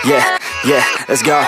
Yeah, let's go.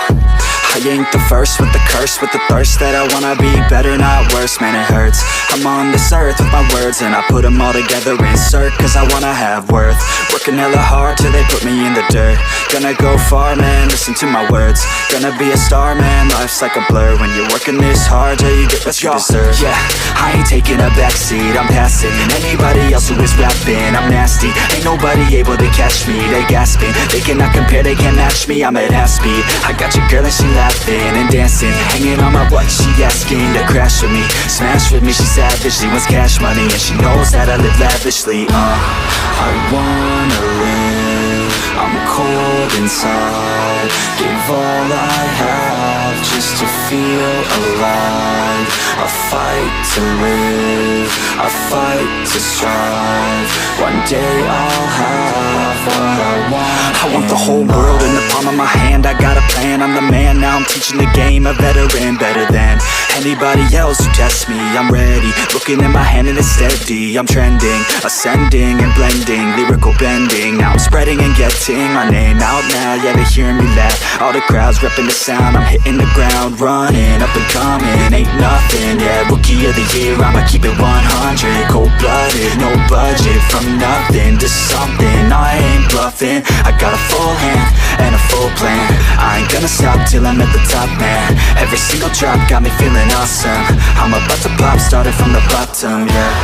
I ain't the first with the curse, with the thirst that I wanna be better, not worse, man it hurts. I'm on this earth with my words and I put them all together, insert, cause I wanna have worth. Working hella hard till they put me in the dirt. Gonna go far, man, listen to my words. Gonna be a star, man, life's like a blur. When you're working this hard, yeah, you get what you deserve. Yeah, I ain't taking a backseat, I'm passing anybody else who is rapping. I'm nasty, ain't nobody able to catch me. They gasping, they cannot compare, they can't match me. I'm at half speed, I got your girl and she laughing and dancing, hanging on my butt, she asking to crash with me, smash with me, she savage, she wants cash money, and she knows that I live lavishly. I wanna live, I'm cold inside, give all I have just to feel alive. I fight to live, I fight to strive, one day I'll have what I want. I want the whole world in the palm of my hand, I got a plan, I'm the man, now I'm teaching the game, a veteran, better than anybody else who tests me. I'm ready, looking at my hand and it's steady. I'm trending, ascending and blending, lyrical bending. Now I'm spreading and getting my name out now. Yeah, they hearing me laugh, all the crowds repping the sound. I'm hitting the ground, running, up and coming, ain't nothing. Yeah, rookie of the year, I'ma keep it 100. Cold-blooded, no budget, from nothing to something. I ain't bluffing, I got a full hand and a full plan. I ain't gonna stop till I'm at the top, man. Every single drop got me feeling awesome. I'm about to pop, started from the bottom, yeah.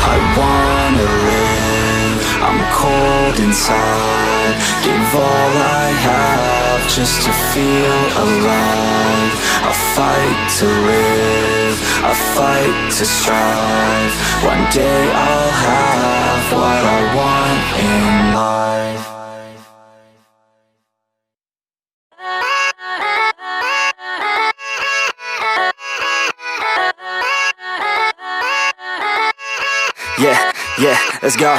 I wanna live, I'm cold inside, give all I have just to feel alive. I fight to live, I fight to strive, one day I'll have what I want in life. Yeah, let's go.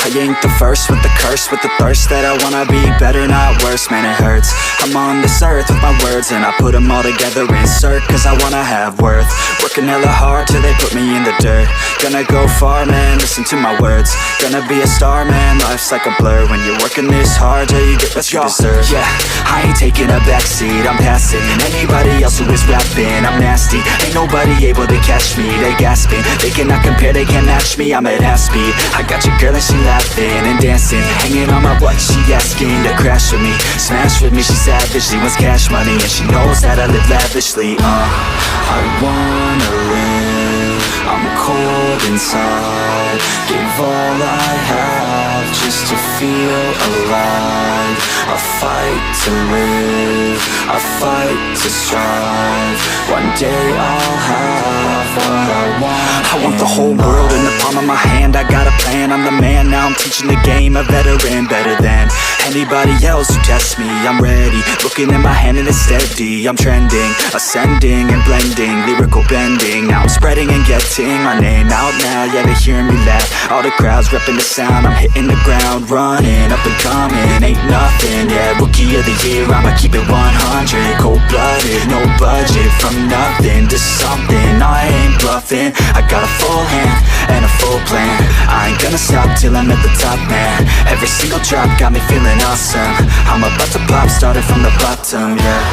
I ain't the first with the curse, with the thirst that I wanna be better, not worse, man it hurts. I'm on this earth with my words and I put them all together, insert, cause I wanna have worth. Working hella hard till they put me in the dirt. Gonna go far, man, listen to my words. Gonna be a star, man, life's like a blur. When you're working this hard, yeah, you get what you deserve. Yeah, I ain't taking a backseat, I'm passing anybody else who is rapping. I'm nasty, ain't nobody able to catch me. They gasping, they cannot compare, they can't match me. I'm at half speed, I got your girl and she laughing and dancing, hanging on my butt, she asking to crash with me, smash with me, she savage, she wants cash money, and she knows that I live lavishly. I wanna live, I'm cold inside, give all I have just to feel alive. I fight to live, I fight to strive, one day I'll have what I want. I want the whole world in the palm of my hand, I got a plan, I'm the man, now I'm teaching the game, a veteran, better than anybody else who tests me. I'm ready, looking at my hand and it's steady. I'm trending, ascending and blending, lyrical bending. Now I'm spreading and getting my name out now. Yeah, they hearing me laugh, all the crowds repping the sound. I'm hitting the ground, running, up and coming, ain't nothing. Yeah, rookie of the year, I'ma keep it 100. Cold-blooded, no budget, from nothing to something. I ain't bluffing, I got a full hand and a full plan. I ain't gonna stop till I'm at the top, man. Every single drop got me feeling awesome. I'm about to pop, started from the bottom, yeah.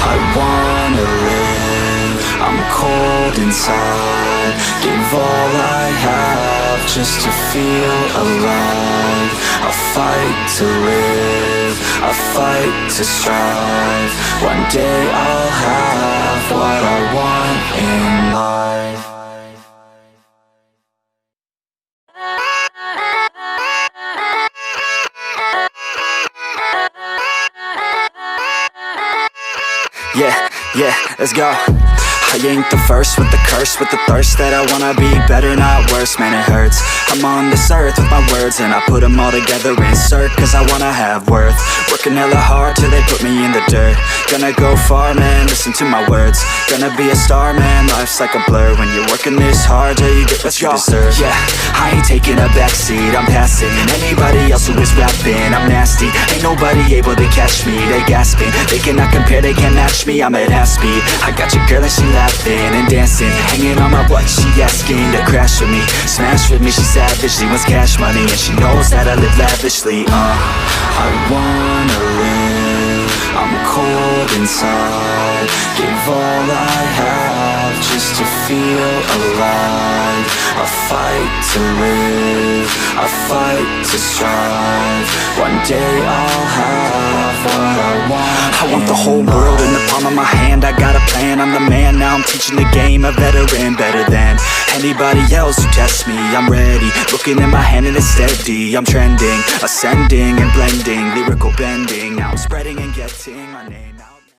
I wanna live, I'm cold inside, give all I have just to feel alive. I fight to live, I fight to strive, one day I'll have what I want in life. Yeah, let's go. I ain't the first with the curse, with the thirst that I wanna be better, not worse, man it hurts. I'm on this earth with my words and I put them all together, insert, cause I wanna have worth. Working hella hard till they put me in the dirt. Gonna go far, man, listen to my words. Gonna be a star, man, life's like a blur. When you're working this hard, yeah, you get what you deserve. Yeah, I ain't taking a backseat, I'm passing anybody else who is rapping. I'm nasty, ain't nobody able to catch me. They gasping, they cannot compare, they can't match me. I'm at half speed, I got your girl and she laughing and dancing, hanging on my butt, she asking to crash with me, smash with me, she savage, she wants cash money, and she knows that I live lavishly. I wanna live, I'm cold inside. Give all I have just to feel alive. I fight to live, I fight to strive. One day I'll have what I want. I want the whole world in the palm of my hand. I got a plan, I'm the man. Now I'm teaching the game, a veteran, better than anybody else who tests me. I'm ready, looking at my hand and it's steady. I'm trending, ascending and blending, lyrical bending. Now I'm spreading and getting my name.